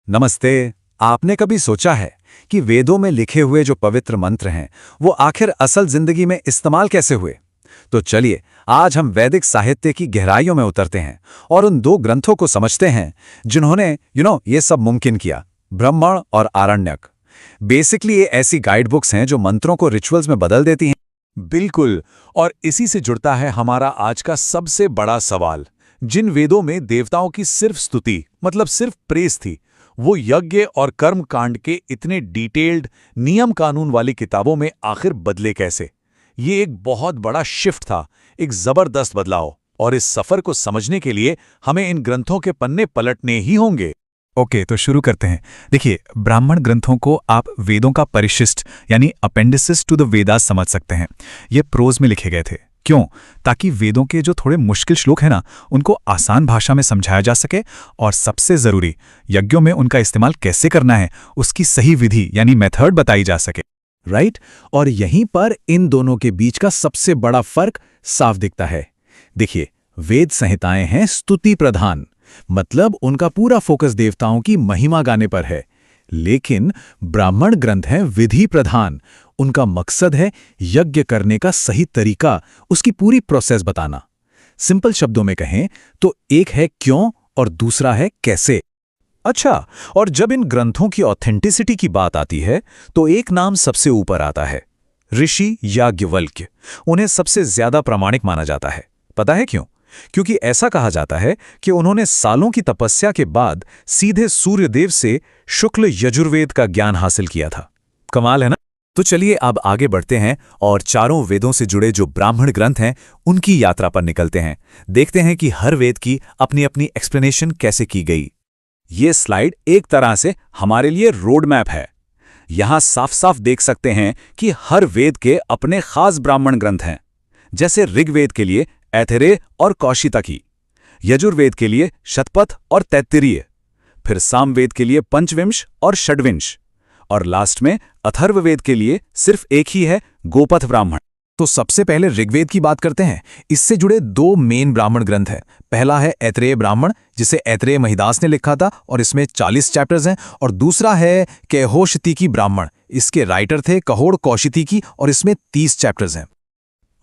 नमस्ते। आपने कभी सोचा है कि वेदों में लिखे हुए जो पवित्र मंत्र हैं वो आखिर असल जिंदगी में इस्तेमाल कैसे हुए? तो चलिए आज हम वैदिक साहित्य की गहराइयों में उतरते हैं और उन दो ग्रंथों को समझते हैं जिन्होंने ये सब मुमकिन किया, ब्राह्मण और आरण्यक। बेसिकली ये ऐसी गाइड बुक्स हैं जो मंत्रों को रिचुअल्स में बदल देती हैं। बिल्कुल। और इसी से जुड़ता है हमारा आज का सबसे बड़ा सवाल। जिन वेदों में देवताओं की सिर्फ स्तुति मतलब सिर्फ प्रेस थी, वो यज्ञ और कर्म कांड के इतने डिटेल्ड नियम कानून वाली किताबों में आखिर बदले कैसे? ये एक बहुत बड़ा शिफ्ट था, एक जबरदस्त बदलाव। और इस सफर को समझने के लिए हमें इन ग्रंथों के पन्ने पलटने ही होंगे। ओके, तो शुरू करते हैं। देखिए, ब्राह्मण ग्रंथों को आप वेदों का परिशिष्ट यानी अपेंडिसेस टू द वेदास समझ सकते हैं। ये प्रोज में लिखे गए थे। क्यों? ताकि वेदों के जो थोड़े मुश्किल श्लोक हैं ना, उनको आसान भाषा में समझाया जा सके, और सबसे जरूरी, यज्ञों में उनका इस्तेमाल कैसे करना है उसकी सही विधि यानी मेथड बताई जा सके। राइट? और यहीं पर इन दोनों के बीच का सबसे बड़ा फर्क साफ दिखता है। देखिए, वेद संहिताएं हैं स्तुति प्रधान, मतलब उनका पूरा फोकस देवताओं की महिमा गाने पर है। लेकिन ब्राह्मण ग्रंथ हैं विधि प्रधान, उनका मकसद है यज्ञ करने का सही तरीका, उसकी पूरी प्रोसेस बताना। सिंपल शब्दों में कहें तो एक है क्यों और दूसरा है कैसे। अच्छा, और जब इन ग्रंथों की ऑथेंटिसिटी की बात आती है तो एक नाम सबसे ऊपर आता है, ऋषि याज्ञवल्क्य। उन्हें सबसे ज्यादा प्रामाणिक माना जाता है। पता है क्यों? क्योंकि ऐसा कहा जाता है कि उन्होंने सालों की तपस्या के बाद सीधे सूर्यदेव से शुक्ल यजुर्वेद का ज्ञान हासिल किया था। कमाल है ना? तो चलिए अब आगे बढ़ते हैं और चारों वेदों से जुड़े जो ब्राह्मण ग्रंथ हैं उनकी यात्रा पर निकलते हैं। देखते हैं कि हर वेद की अपनी अपनी एक्सप्लेनेशन कैसे की गई। ये स्लाइड एक तरह से हमारे लिए रोड मैप है। यहां साफ साफ देख सकते हैं कि हर वेद के अपने खास ब्राह्मण ग्रंथ हैं। जैसे ऋग्वेद के लिए ऐथरेय और कौशितकी, यजुर्वेद के लिए शतपथ और तैत्तिरीय, फिर सामवेद के लिए पंचविंश और षड्विंश, और लास्ट में अथर्ववेद के लिए सिर्फ एक ही है, गोपथ ब्राह्मण। तो सबसे पहले ऋग्वेद की बात करते हैं। इससे जुड़े दो मेन ब्राह्मण ग्रंथ हैं। पहला है ऐतरेय ब्राह्मण, जिसे ऐतरेय महिदास ने लिखा था और इसमें 40 चैप्टर्स हैं, और दूसरा है कैहोशतिकी ब्राह्मण। इसके राइटर थे कहोड़ कौशितिकी और इसमें 30 चैप्टर्स हैं।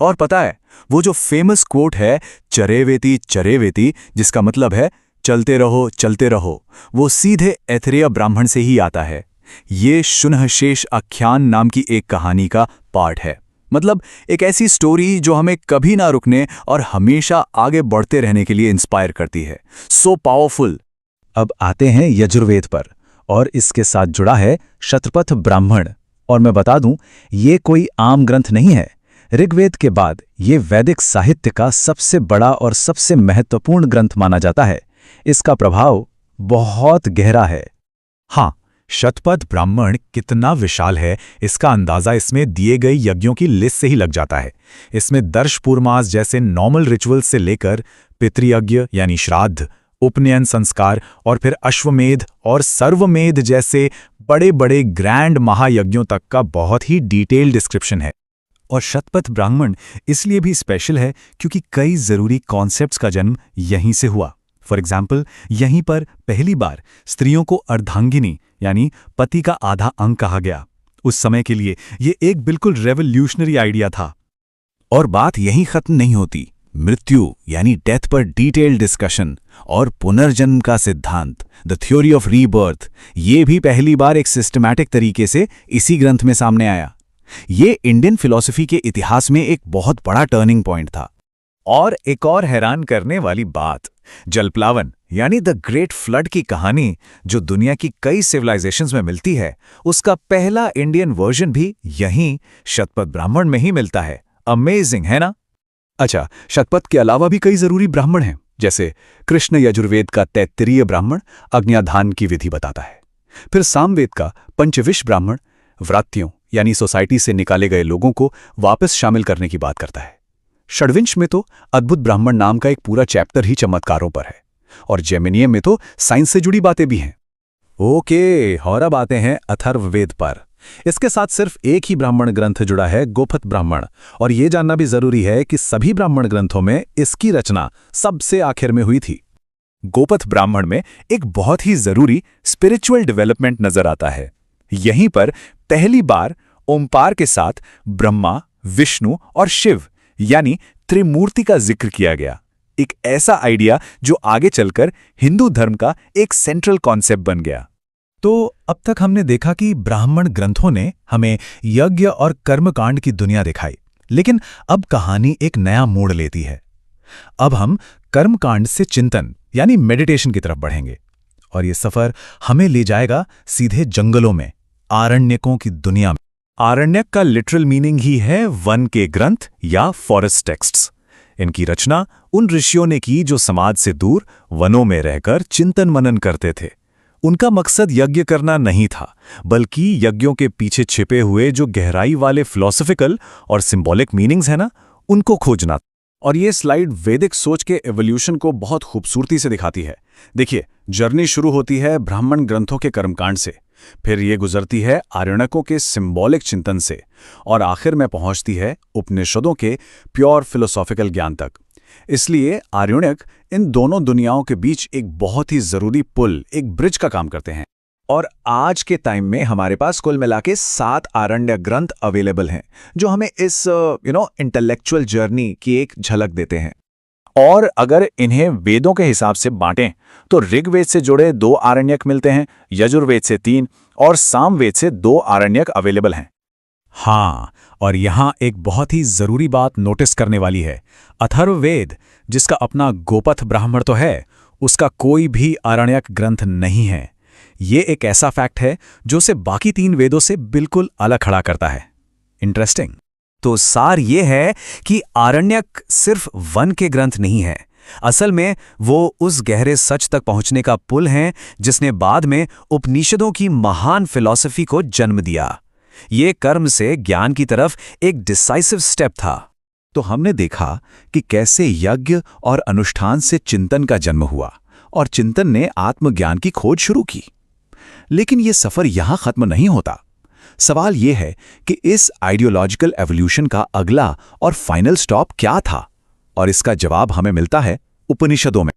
और पता है वो जो फेमस कोट है चरेवेति चरेवेति, जिसका मतलब है चलते रहो, वो सीधे ऐतरेय ब्राह्मण से ही आता है। ये शुनहशेष आख्यान नाम की एक कहानी का पार्ट है। मतलब एक ऐसी स्टोरी जो हमें कभी ना रुकने और हमेशा आगे बढ़ते रहने के लिए इंस्पायर करती है। So powerful. अब आते हैं यजुर्वेद पर, और इसके साथ जुड़ा है शतपथ ब्राह्मण। और मैं बता दूं, ये कोई आम ग्रंथ नहीं है। ऋग्वेद के बाद ये वैदिक साहित्य का सबसे बड़ा और सबसे महत्वपूर्ण ग्रंथ माना जाता है। इसका प्रभाव बहुत गहरा है। हाँ, शतपथ ब्राह्मण कितना विशाल है इसका अंदाजा इसमें दिए गए यज्ञों की लिस्ट से ही लग जाता है। इसमें दर्शपूर्मास जैसे नॉर्मल रिचुअल्स से लेकर पितृयज्ञ यानी श्राद्ध, उपनयन संस्कार, और फिर अश्वमेध और सर्वमेध जैसे बड़े बड़े ग्रैंड महायज्ञों तक का बहुत ही डिटेल्ड डिस्क्रिप्शन है। और शतपथ ब्राह्मण इसलिए भी स्पेशल है क्योंकि कई जरूरी कॉन्सेप्ट्स का जन्म यहीं से हुआ। फॉर एग्जाम्पल, यहीं पर पहली बार स्त्रियों को अर्धांगिनी यानी पति का आधा अंग कहा गया। उस समय के लिए ये एक बिल्कुल रेवोल्यूशनरी आइडिया था। और बात यहीं खत्म नहीं होती। मृत्यु यानी डेथ पर डिटेल्ड डिस्कशन और पुनर्जन्म का सिद्धांत, द थ्योरी ऑफ रीबर्थ, ये भी पहली बार एक सिस्टमैटिक तरीके से इसी ग्रंथ में सामने आया। ये इंडियन फिलॉसफी के इतिहास में एक बहुत बड़ा टर्निंग पॉइंट था। और एक और हैरान करने वाली बात, जलप्लावन यानी द ग्रेट फ्लड की कहानी जो दुनिया की कई सिविलाइजेशंस में मिलती है, उसका पहला इंडियन वर्जन भी यहीं शतपथ ब्राह्मण में ही मिलता है। अमेजिंग है ना? अच्छा, शतपथ के अलावा भी कई जरूरी ब्राह्मण हैं। जैसे कृष्ण यजुर्वेद का तैत्तिरीय ब्राह्मण अग्न्याधान की विधि बताता है। फिर सामवेद का पंचविश ब्राह्मण व्रात्यों यानी सोसाइटी से निकाले गए लोगों को वापस शामिल करने की बात करता है। षड्विंश में तो अद्भुत ब्राह्मण नाम का एक पूरा चैप्टर ही चमत्कारों पर है। और जेमिनियम में तो साइंस से जुड़ी बातें भी हैं। ओके, और अब आते हैं अथर्ववेद पर। इसके साथ सिर्फ एक ही ब्राह्मण ग्रंथ जुड़ा है, गोपथ ब्राह्मण। और ये जानना भी जरूरी है कि सभी ब्राह्मण ग्रंथों में इसकी रचना सबसे आखिर में हुई थी। गोपथ ब्राह्मण में एक बहुत ही जरूरी स्पिरिचुअल डेवलपमेंट नजर आता है। यहीं पर पहली बार ओमकार के साथ ब्रह्मा, विष्णु और शिव यानी त्रिमूर्ति का जिक्र किया गया। एक ऐसा आइडिया जो आगे चलकर हिंदू धर्म का एक सेंट्रल कॉन्सेप्ट बन गया। तो अब तक हमने देखा कि ब्राह्मण ग्रंथों ने हमें यज्ञ और कर्मकांड की दुनिया दिखाई, लेकिन अब कहानी एक नया मोड़ लेती है। अब हम कर्मकांड से चिंतन यानी मेडिटेशन की तरफ बढ़ेंगे और ये सफर हमें ले जाएगा सीधे जंगलों में, आरण्यकों की दुनिया में। आरण्यक का लिटरल मीनिंग ही है वन के ग्रंथ या फॉरेस्ट टेक्स्ट्स। इनकी रचना उन ऋषियों ने की जो समाज से दूर वनों में रहकर चिंतन मनन करते थे। उनका मकसद यज्ञ करना नहीं था, बल्कि यज्ञों के पीछे छिपे हुए जो गहराई वाले फिलॉसफिकल और सिंबॉलिक मीनिंग्स है ना, उनको खोजना। और ये स्लाइड वैदिक सोच के एवोल्यूशन को बहुत खूबसूरती से दिखाती है। देखिए, जर्नी शुरू होती है ब्राह्मण ग्रंथों के कर्मकांड से, फिर ये गुजरती है आरण्यकों के सिंबॉलिक चिंतन से, और आखिर में पहुंचती है उपनिषदों के प्योर फिलोसॉफिकल ज्ञान तक। इसलिए आरण्यक इन दोनों दुनियाओं के बीच एक बहुत ही जरूरी पुल, एक ब्रिज का काम करते हैं। और आज के टाइम में हमारे पास कुल मिला के 7 आरण्यक ग्रंथ अवेलेबल हैं, जो हमें इस इंटेलेक्चुअल जर्नी की एक झलक देते हैं। और अगर इन्हें वेदों के हिसाब से बांटें तो ऋग्वेद से जुड़े 2 आरण्यक मिलते हैं, यजुर्वेद से 3 और सामवेद से 2 आरण्यक अवेलेबल हैं। हाँ, और यहाँ एक बहुत ही जरूरी बात नोटिस करने वाली है। अथर्ववेद, जिसका अपना गोपथ ब्राह्मण तो है, उसका कोई भी आरण्यक ग्रंथ नहीं है। ये एक ऐसा फैक्ट है जो उसे बाकी 3 वेदों से बिल्कुल अलग खड़ा करता है। इंटरेस्टिंग। तो सार ये है कि आरण्यक सिर्फ वन के ग्रंथ नहीं है, असल में वो उस गहरे सच तक पहुंचने का पुल है जिसने बाद में उपनिषदों की महान फिलॉसफी को जन्म दिया। ये कर्म से ज्ञान की तरफ एक डिसाइसिव स्टेप था। तो हमने देखा कि कैसे यज्ञ और अनुष्ठान से चिंतन का जन्म हुआ और चिंतन ने आत्मज्ञान की खोज शुरू की। लेकिन ये सफर यहां खत्म नहीं होता। सवाल यह है कि इस आइडियोलॉजिकल एवोल्यूशन का अगला और फाइनल स्टॉप क्या था, और इसका जवाब हमें मिलता है उपनिषदों में।